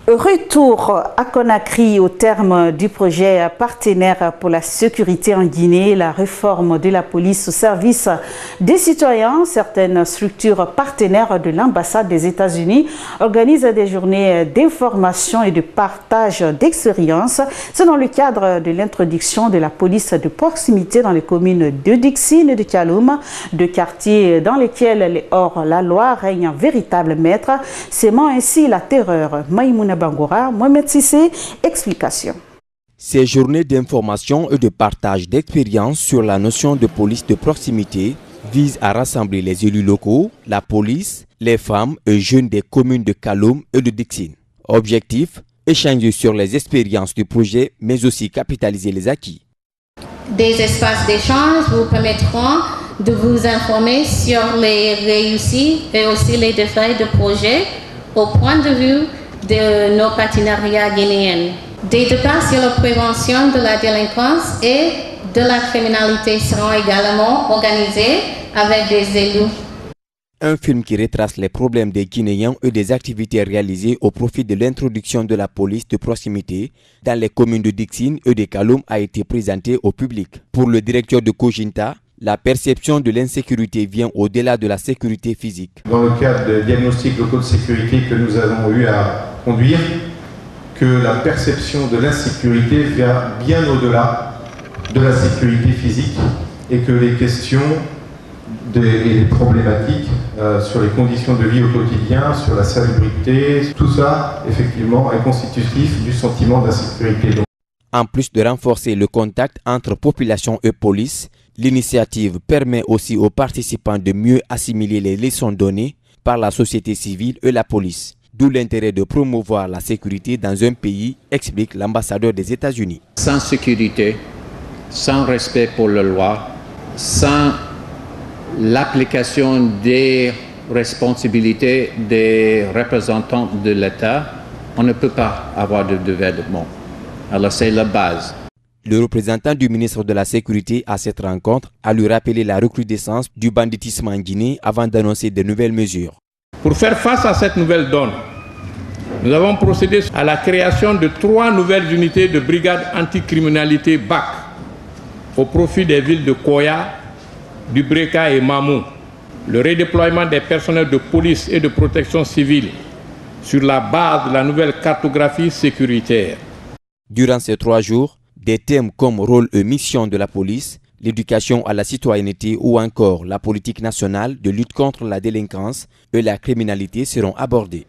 Retour à Conakry au terme du projet partenaire pour la sécurité en Guinée, la réforme de la police au service des citoyens. Certaines structures partenaires de l'ambassade des États-Unis organisent des journées d'information et de partage d'expériences. C'est dans le cadre de l'introduction de la police de proximité dans les communes de Dixine et de Kaloum, deux quartiers dans lesquels les hors-la-loi règnent un véritable maître, sémant ainsi la terreur. Maïmouna Bangoura, Mohamed Sissé, explication. Ces journées d'information et de partage d'expériences sur la notion de police de proximité visent à rassembler les élus locaux, la police, les femmes et jeunes des communes de Kaloum et de Dixine. Objectif, échanger sur les expériences du projet, mais aussi capitaliser les acquis. Des espaces d'échange vous permettront de vous informer sur les réussites et aussi les défis de projet au point de vue de nos partenariats guinéens. Des débats sur la prévention de la délinquance et de la criminalité seront également organisés avec des élus. Un film qui retrace les problèmes des Guinéens et des activités réalisées au profit de l'introduction de la police de proximité dans les communes de Dixine et de Kaloum a été présenté au public. Pour le directeur de Kojinta, la perception de l'insécurité vient au-delà de la sécurité physique. Dans le cadre des diagnostics locaux de sécurité que nous avons eu à conduire, que la perception de l'insécurité vient bien au-delà de la sécurité physique et que les questions et les problématiques sur les conditions de vie au quotidien, sur la salubrité, tout ça, effectivement, est constitutif du sentiment d'insécurité. En plus de renforcer le contact entre population et police, l'initiative permet aussi aux participants de mieux assimiler les leçons données par la société civile et la police. D'où l'intérêt de promouvoir la sécurité dans un pays, explique l'ambassadeur des États-Unis. Sans sécurité, sans respect pour la loi, sans l'application des responsabilités des représentants de l'État, on ne peut pas avoir de développement. Alors c'est la base. Le représentant du ministre de la Sécurité à cette rencontre a lui rappelé la recrudescence du banditisme en Guinée avant d'annoncer de nouvelles mesures. Pour faire face à cette nouvelle donne, nous avons procédé à la création de 3 nouvelles unités de brigade anticriminalité BAC au profit des villes de Koya, du Breka et Mamou. Le redéploiement des personnels de police et de protection civile sur la base de la nouvelle cartographie sécuritaire. Durant ces 3 jours, des thèmes comme rôle et mission de la police, l'éducation à la citoyenneté ou encore la politique nationale de lutte contre la délinquance et la criminalité seront abordés.